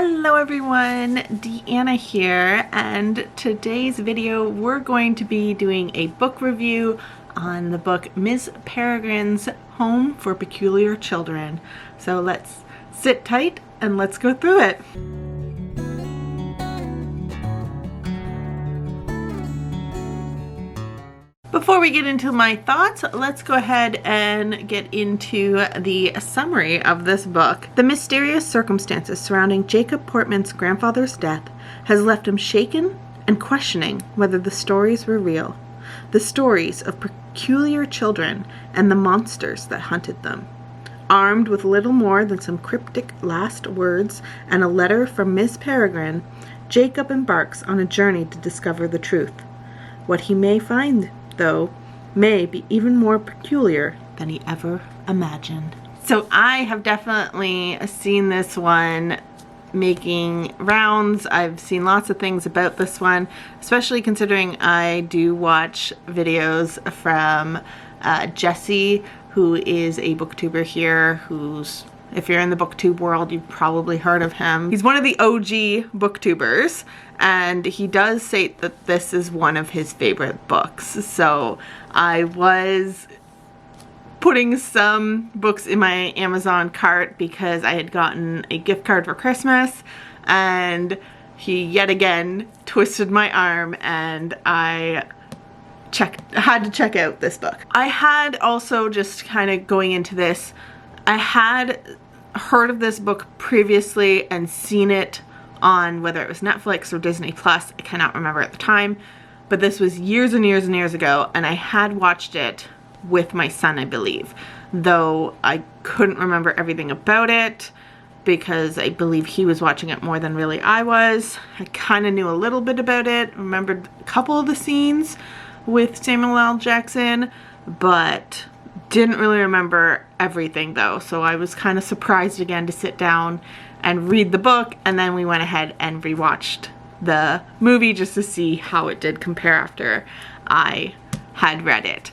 Hello everyone, Deanna here, and today's video we're going to be doing a book review on the book Miss Peregrine's Home for Peculiar Children. So let's sit tight and let's go through it. Before we get into my thoughts, let's go ahead and get into the summary of this book. The mysterious circumstances surrounding Jacob Portman's grandfather's death has left him shaken and questioning whether the stories were real. The stories of peculiar children and the monsters that hunted them. Armed with little more than some cryptic last words and a letter from Miss Peregrine, Jacob embarks on a journey to discover the truth. What he may find, though, may be even more peculiar than he ever imagined. So I have definitely seen this one making rounds. I've seen lots of things about this one, especially considering I do watch videos from Jesse, who is a booktuber here, who's, if you're in the booktube world, you've probably heard of him. He's one of the OG booktubers, and he does say that this is one of his favorite books. So I was putting some books in my Amazon cart because I had gotten a gift card for Christmas, and he yet again twisted my arm and I had to check out this book. I had also, just kind of going into this, I had heard of this book previously and seen it on whether it was Netflix or Disney Plus. I cannot remember at the time, but this was years and years and years ago, and I had watched it with my son, I believe, though I couldn't remember everything about it because I believe he was watching it more than really I was. I kind of knew a little bit about it, remembered a couple of the scenes with Samuel L. Jackson, but didn't really remember everything though, so I was kind of surprised again to sit down and read the book, and then we went ahead and rewatched the movie just to see how it did compare after I had read it.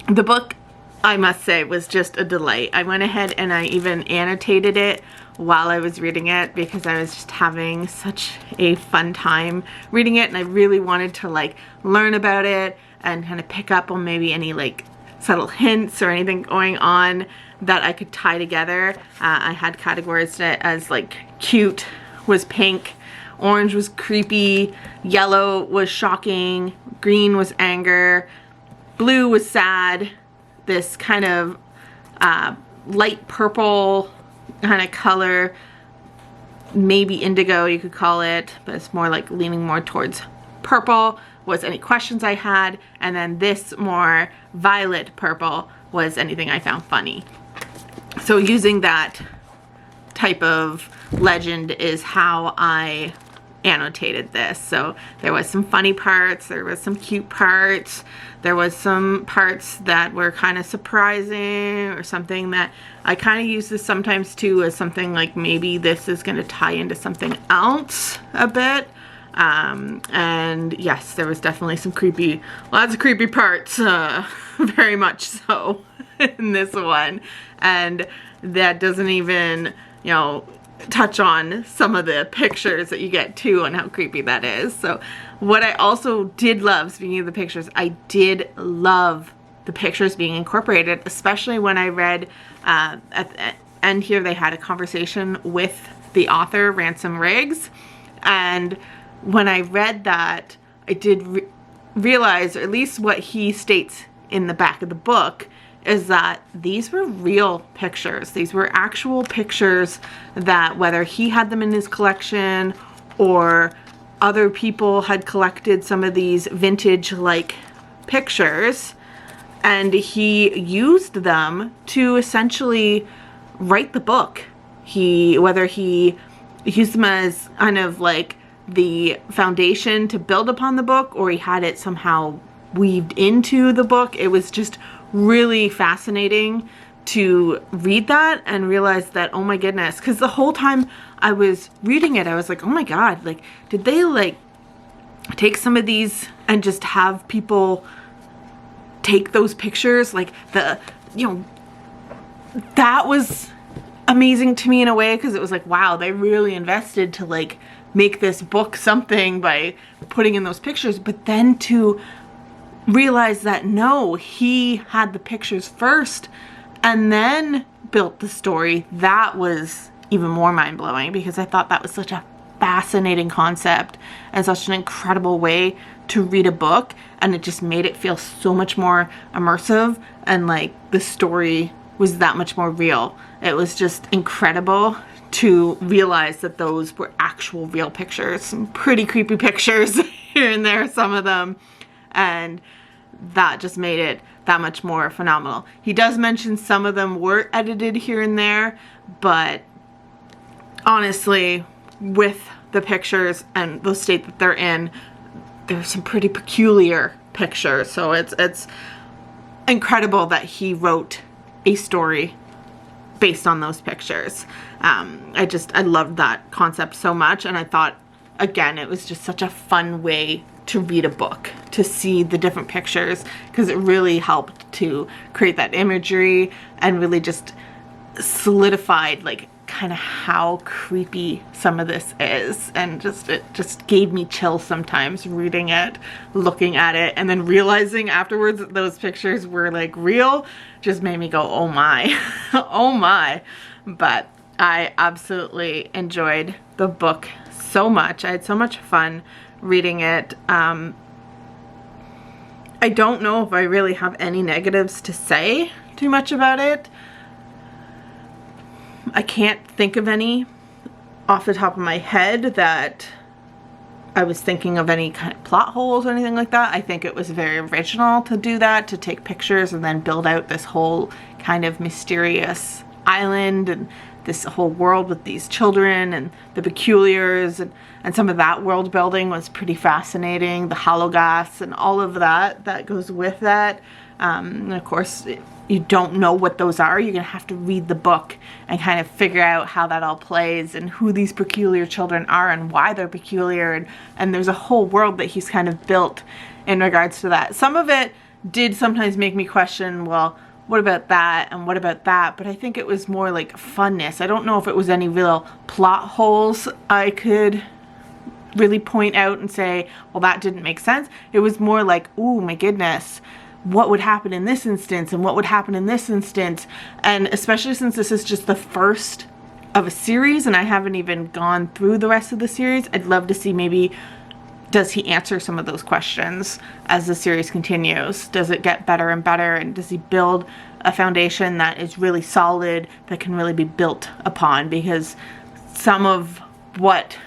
The book, I must say, was just a delight. I went ahead and I even annotated it while I was reading it because I was just having such a fun time reading it, and I really wanted to like learn about it and kind of pick up on maybe any like subtle hints or anything going on that I could tie together. I had categorized it as like cute was pink, orange was creepy, yellow was shocking, green was anger, blue was sad, this kind of light purple kind of color, maybe indigo you could call it, but it's more like leaning more towards purple was any questions I had, and then this more violet purple was anything I found funny. So using that type of legend is how I annotated this. So there was some funny parts, there was some cute parts, there was some parts that were kind of surprising, or something that I kind of use this sometimes too as something like maybe this is going to tie into something else a bit. And yes, there was definitely some lots of creepy parts, very much so in this one, and that doesn't even, you know, touch on some of the pictures that you get too and how creepy that is. So what I also did love, speaking of the pictures, I did love the pictures being incorporated, especially when I read at the end here they had a conversation with the author, Ransom Riggs, and when I read that, I did realize, or at least what he states in the back of the book, is that these were real pictures. These were actual pictures that, whether he had them in his collection or other people had collected some of these vintage-like pictures, and he used them to essentially write the book. Whether he used them as kind of like the foundation to build upon the book, or he had it somehow weaved into the book. It was just really fascinating to read that and realize that, oh my goodness, because the whole time I was reading it I was like, oh my god, like did they like take some of these and just have people take those pictures, like the, you know, that was amazing to me in a way, because it was like, wow, they really invested to like make this book something by putting in those pictures. But then to realize that no, he had the pictures first and then built the story, that was even more mind-blowing, because I thought that was such a fascinating concept and such an incredible way to read a book, and it just made it feel so much more immersive, and like the story was that much more real. It was just incredible to realize that those were actual real pictures. Some pretty creepy pictures here and there, some of them, and that just made it that much more phenomenal. He does mention some of them were edited here and there, but honestly, with the pictures and the state that they're in, there's some pretty peculiar pictures. So it's incredible that he wrote a story based on those pictures. I loved that concept so much, and I thought, again, it was just such a fun way to read a book, to see the different pictures, because it really helped to create that imagery and really just solidified like kind of how creepy some of this is, and it just gave me chills sometimes reading it, looking at it, and then realizing afterwards that those pictures were like real. Just made me go, oh my. Oh my. But I absolutely enjoyed the book so much. I had so much fun reading it. I don't know if I really have any negatives to say too much about it. I can't think of any off the top of my head that I was thinking of any kind of plot holes or anything like that. I think it was very original to do that, to take pictures and then build out this whole kind of mysterious island and this whole world with these children and the peculiars, and some of that world building was pretty fascinating. The hologas and all of that goes with that. And of course, you don't know what those are. You're gonna have to read the book and kind of figure out how that all plays and who these peculiar children are and why they're peculiar, and there's a whole world that he's kind of built in regards to that. Some of it did sometimes make me question, well, what about that and what about that? But I think it was more like funness. I don't know if it was any real plot holes I could really point out and say, well, that didn't make sense. It was more like, oh my goodness, what would happen in this instance and what would happen in this instance? And especially since this is just the first of a series and I haven't even gone through the rest of the series, I'd love to see, maybe does he answer some of those questions as the series continues? Does it get better and better, and does he build a foundation that is really solid, that can really be built upon? Because some of what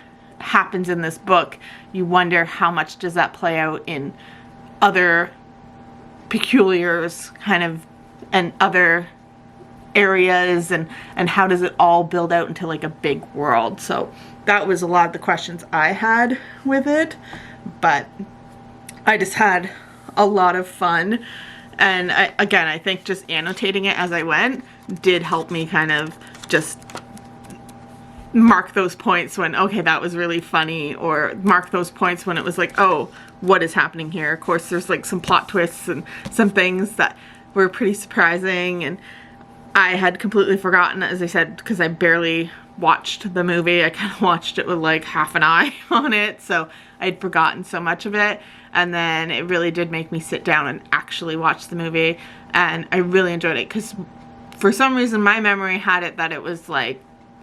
happens in this book, you wonder how much does that play out in other peculiars kind of, and other areas, and how does it all build out into like a big world? So that was a lot of the questions I had with it, but I just had a lot of fun. And I think just annotating it as I went did help me kind of just mark those points when, okay, that was really funny, or mark those points when it was like, oh, what is happening here? Of course, there's like some plot twists and some things that were pretty surprising, and I had completely forgotten, as I said, because I barely watched the movie. I kind of watched it with like half an eye on it, so I'd forgotten so much of it. And then it really did make me sit down and actually watch the movie, and I really enjoyed it, because for some reason my memory had it that it was like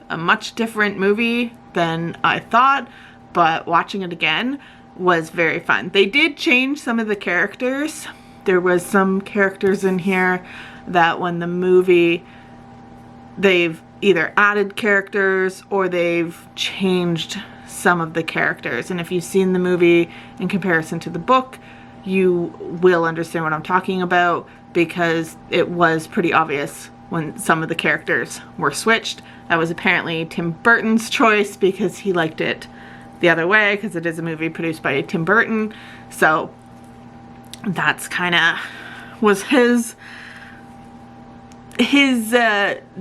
a much different movie than I thought, but watching it again was very fun. They did change some of the characters. There was some characters in here that when the movie, they've either added characters or they've changed some of the characters. And if you've seen the movie in comparison to the book, you will understand what I'm talking about, because it was pretty obvious when some of the characters were switched. That was apparently Tim Burton's choice, because he liked it the other way, because it is a movie produced by Tim Burton. So that's kind of was his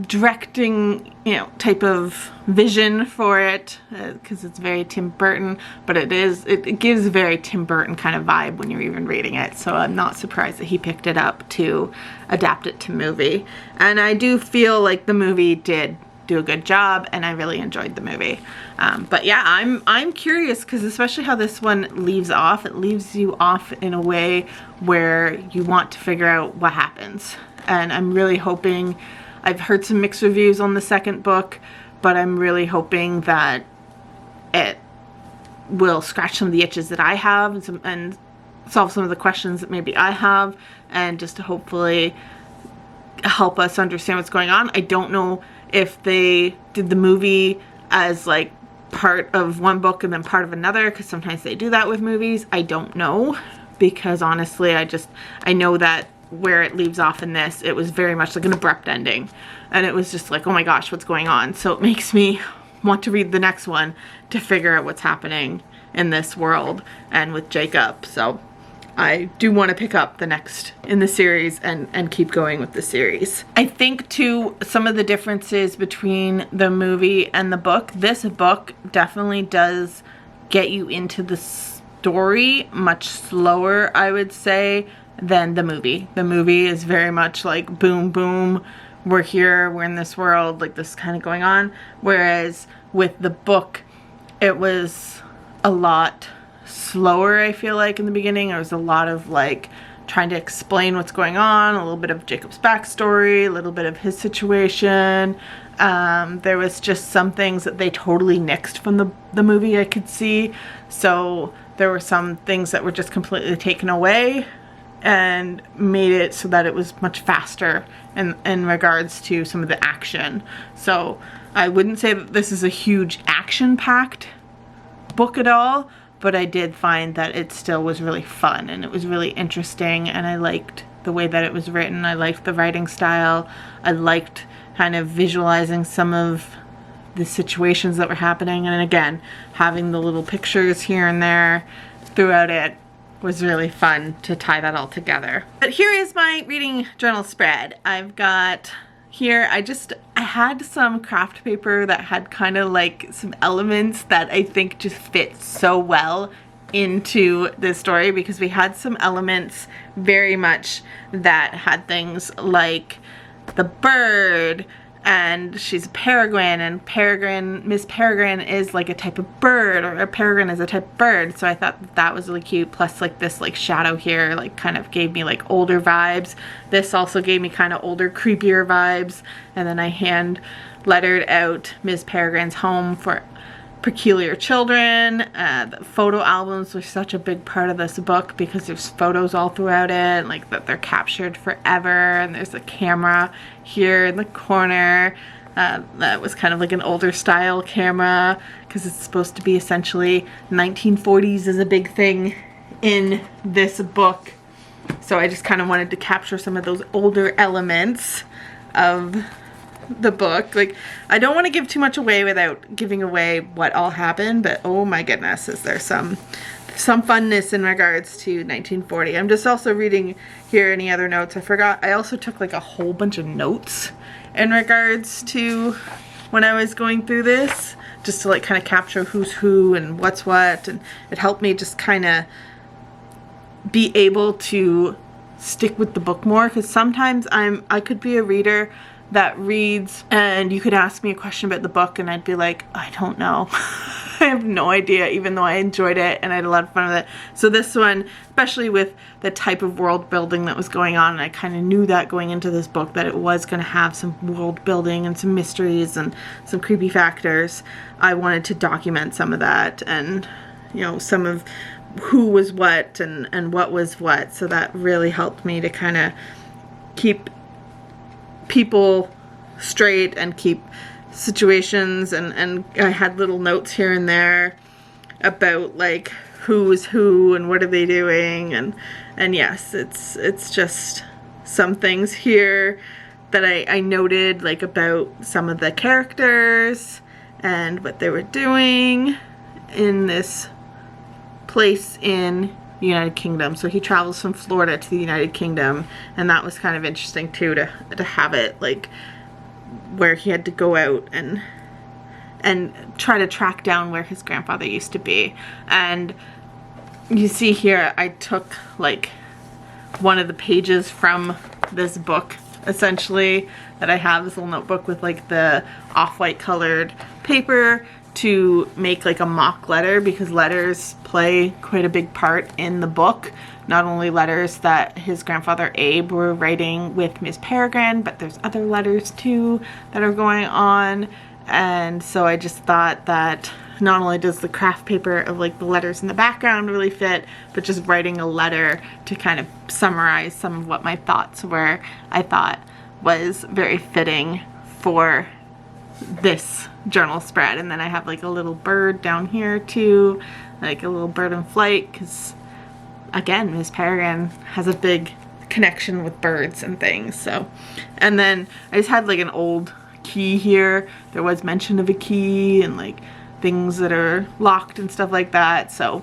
directing, type of vision for it, because it's very Tim Burton, but it gives a very Tim Burton kind of vibe when you're even reading it. So I'm not surprised that he picked it up to adapt it to movie. And I do feel like the movie did do a good job, and I really enjoyed the movie. But yeah, I'm curious, because especially how this one leaves off, it leaves you off in a way where you want to figure out what happens. And I'm really hoping, I've heard some mixed reviews on the second book, but I'm really hoping that it will scratch some of the itches that I have, and solve some of the questions that maybe I have, and just to hopefully help us understand what's going on. I don't know if they did the movie as like part of one book and then part of another, because sometimes they do that with movies. I don't know, because honestly I know that where it leaves off in this, it was very much like an abrupt ending, and it was just like, oh my gosh, what's going on? So it makes me want to read the next one to figure out what's happening in this world and with Jacob. So I do want to pick up the next in the series and keep going with the series. I think too, some of the differences between the movie and the book, this book definitely does get you into the story much slower, I would say, than the movie. The movie is very much like boom, boom, we're here, we're in this world, like this kind of going on. Whereas with the book, it was a lot slower, I feel like, in the beginning. There was a lot of like trying to explain what's going on, a little bit of Jacob's backstory, a little bit of his situation. There was just some things that they totally nixed from the movie, I could see. So there were some things that were just completely taken away and made it so that it was much faster in regards to some of the action. So I wouldn't say that this is a huge action-packed book at all, but I did find that it still was really fun, and it was really interesting, and I liked the way that it was written. I liked the writing style. I liked kind of visualizing some of the situations that were happening, and again, having the little pictures here and there throughout it was really fun to tie that all together. But here is my reading journal spread. I've got here, I had some craft paper that had kind of like some elements that I think just fit so well into this story, because we had some elements very much that had things like the bird, and she's a peregrine, and Miss Peregrine is like a type of bird, or a peregrine is a type of bird. So I thought that was really cute. Plus like this like shadow here like kind of gave me like older vibes. This also gave me kind of older, creepier vibes. And then I hand lettered out Miss Peregrine's home for peculiar children. The photo albums were such a big part of this book, because there's photos all throughout it, like that they're captured forever, and there's a camera here in the corner that was kind of like an older style camera, because it's supposed to be essentially 1940s is a big thing in this book. So I just kind of wanted to capture some of those older elements of the book. Like, I don't want to give too much away without giving away what all happened, but oh my goodness, is there some funness in regards to 1940. I'm just also reading here any other notes. I forgot, I also took like a whole bunch of notes in regards to when I was going through this, just to like kind of capture who's who and what's what, and it helped me just kind of be able to stick with the book more, because sometimes I could be a reader that reads and you could ask me a question about the book and I'd be like, I don't know. I have no idea, even though I enjoyed it and I had a lot of fun with it. So this one, especially with the type of world building that was going on, and I kind of knew that going into this book, that it was going to have some world building and some mysteries and some creepy factors. I wanted to document some of that, and you know, some of who was what and what was what. So that really helped me to kind of keep people straight and keep situations, and I had little notes here and there about like who is who and what are they doing, and yes, it's just some things here that I noted, like about some of the characters and what they were doing in this place in the United Kingdom. So he travels from Florida to the United Kingdom, and that was kind of interesting too, to have it like where he had to go out and try to track down where his grandfather used to be. And you see here, I took like one of the pages from this book essentially that I have, this little notebook with like the off-white colored paper to make like a mock letter, because letters play quite a big part in the book. Not only letters that his grandfather Abe were writing with Miss Peregrine, but there's other letters too that are going on. And so I just thought that not only does the craft paper of like the letters in the background really fit, but just writing a letter to kind of summarize some of what my thoughts were, I thought was very fitting for this journal spread. And then I have like a little bird down here too, like a little bird in flight, because again, Miss Peregrine has a big connection with birds and things. So, and then I just had like an old key here. There was mention of a key and like things that are locked and stuff like that. So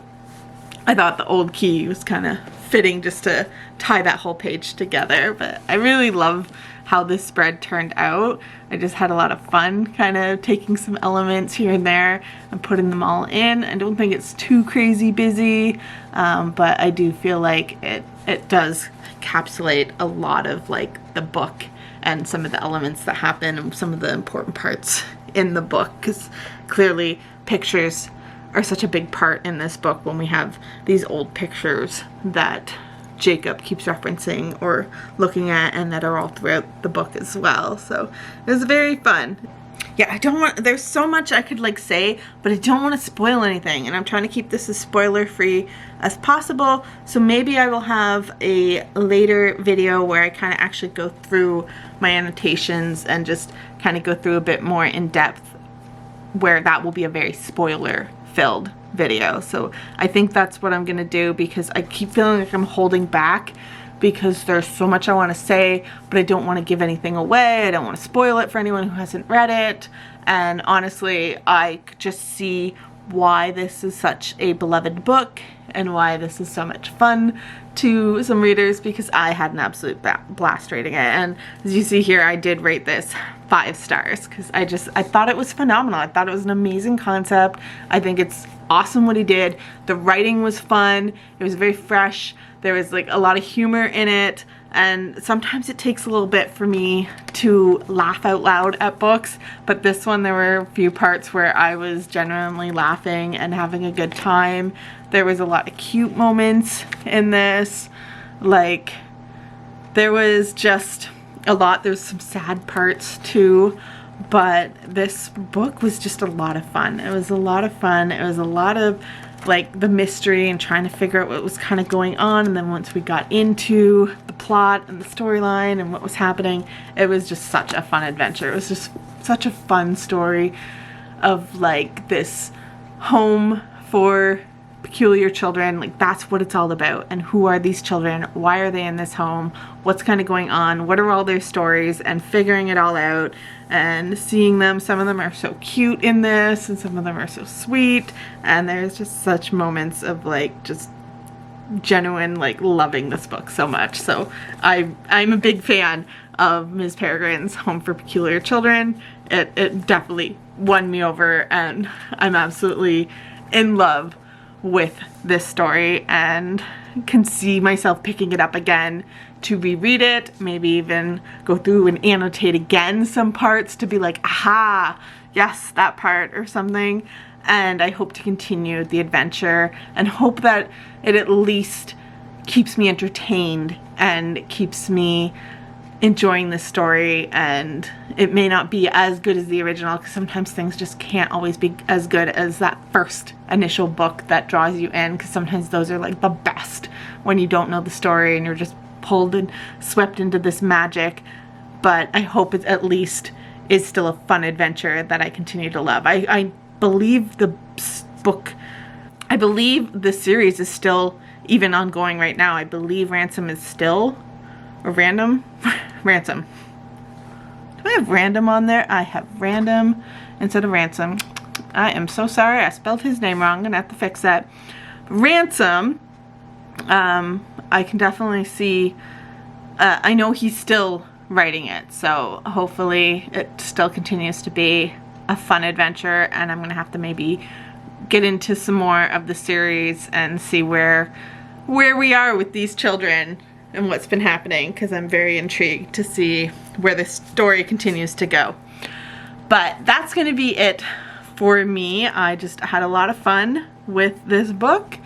I thought the old key was kind of fitting just to tie that whole page together. But I really love how this spread turned out. I just had a lot of fun kind of taking some elements here and there and putting them all in. I don't think it's too crazy busy, but I do feel like it does encapsulate a lot of like the book and some of the elements that happen and some of the important parts in the book, because clearly pictures are such a big part in this book when we have these old pictures that Jacob keeps referencing or looking at, and that are all throughout the book as well. So it was very fun. Yeah, there's so much I could like say, but I don't want to spoil anything, and I'm trying to keep this as spoiler free as possible. So maybe I will have a later video where I kind of actually go through my annotations and just kind of go through a bit more in depth, where that will be a very spoiler filled video. So I think that's what I'm gonna do, because I keep feeling like I'm holding back because there's so much I want to say, but I don't want to give anything away. I don't want to spoil it for anyone who hasn't read it. And honestly, I could just see why this is such a beloved book and why this is so much fun to some readers, because I had an absolute blast reading it. And as you see here, I did rate this 5 stars because I thought it was phenomenal. I thought it was an amazing concept. I think it's awesome what he did. The writing was fun. It was very fresh. There was like a lot of humor in it, and sometimes it takes a little bit for me to laugh out loud at books, but this one there were a few parts where I was genuinely laughing and having a good time. There was a lot of cute moments in this, like there was just a lot. There's some sad parts too, but this book was just a lot of fun. It was a lot of fun. It was a lot of like the mystery and trying to figure out what was kind of going on, and then once we got into the plot and the storyline and what was happening, it was just such a fun adventure. It was just such a fun story of like this home for peculiar children. Like that's what it's all about. And who are these children? Why are they in this home? What's kind of going on? What are all their stories? And figuring it all out and seeing them. Some of them are so cute in this and some of them are so sweet, and there's just such moments of like just genuine like loving this book so much. So I'm a big fan of Ms. Peregrine's Home for Peculiar Children. It definitely won me over, and I'm absolutely in love with this story and can see myself picking it up again to reread it, maybe even go through and annotate again some parts to be like, aha, yes, that part or something. And I hope to continue the adventure and hope that it at least keeps me entertained and keeps me enjoying this story. And it may not be as good as the original, because sometimes things just can't always be as good as that first initial book that draws you in, because sometimes those are like the best when you don't know the story and you're just pulled and swept into this magic. But I hope it at least is still a fun adventure that I continue to love. I believe the book, I believe the series is still even ongoing right now. I believe Ransom is still, or Random? Ransom. Do I have Random on there? I have Random instead of Ransom. I am so sorry. I spelled his name wrong. I'm going to have to fix that. Ransom, I can definitely see, I know he's still writing it, so hopefully it still continues to be a fun adventure, and I'm going to have to maybe get into some more of the series and see where we are with these children and what's been happening, because I'm very intrigued to see where this story continues to go. But that's going to be it for me. I just had a lot of fun with this book,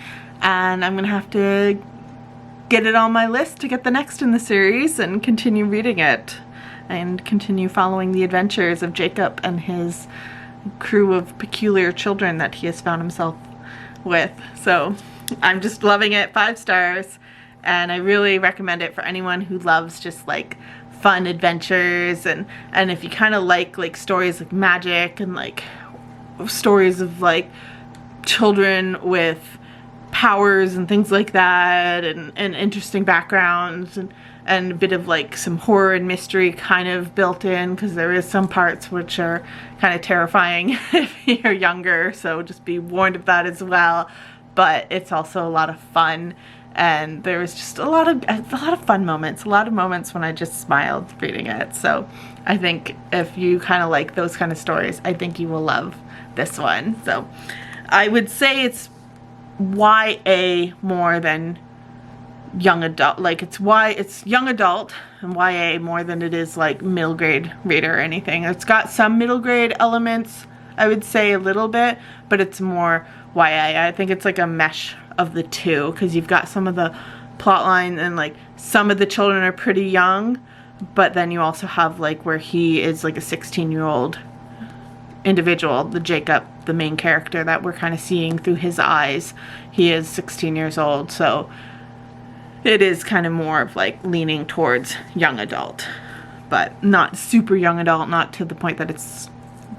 and I'm going to have to get it on my list to get the next in the series and continue reading it and continue following the adventures of Jacob and his crew of peculiar children that he has found himself with. So I'm just loving it. 5 stars, and I really recommend it for anyone who loves just like fun adventures, and if you kind of like stories like magic and like stories of like children with powers and things like that, and interesting backgrounds, and a bit of like some horror and mystery kind of built in, because there is some parts which are kind of terrifying if you're younger, so just be warned of that as well. But it's also a lot of fun, and there was just a lot of fun moments, a lot of moments when I just smiled reading it. So I think if you kind of like those kind of stories, I think you will love this one. So I would say it's YA more than young adult. Like it's young adult and YA more than it is like middle grade reader or anything. It's got some middle grade elements, I would say, a little bit, but it's more YA. I think it's like a mesh of the two, because you've got some of the plot line and like some of the children are pretty young, but then you also have like where he is like a 16-year-old individual, the Jacob, the main character that we're kind of seeing through his eyes. He is 16 years old, so it is kind of more of like leaning towards young adult, but not super young adult, not to the point that it's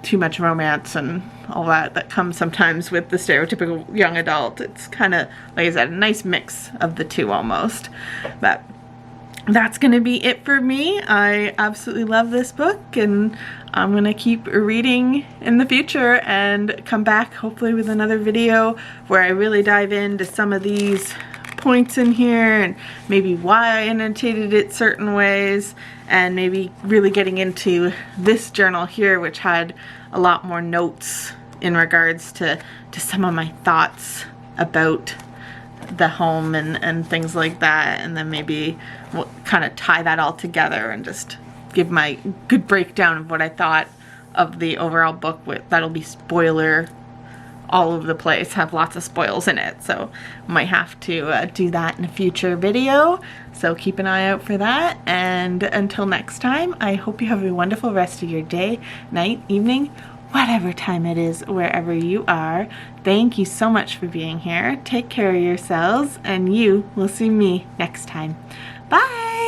too much romance and all that comes sometimes with the stereotypical young adult. It's kind of, like I said, a nice mix of the two almost. But that's gonna be it for me. I absolutely love this book, and I'm gonna keep reading in the future and come back hopefully with another video where I really dive into some of these points in here, and maybe why I annotated it certain ways, and maybe really getting into this journal here, which had a lot more notes in regards to some of my thoughts about the home and things like that, and then maybe we'll kind of tie that all together and just give my good breakdown of what I thought of the overall book. That'll be spoiler all over the place, have lots of spoils in it, so might have to do that in a future video, so keep an eye out for that. And until next time, I hope you have a wonderful rest of your day, night, evening, whatever time it is, wherever you are. Thank you so much for being here. Take care of yourselves, and you will see me next time. Bye!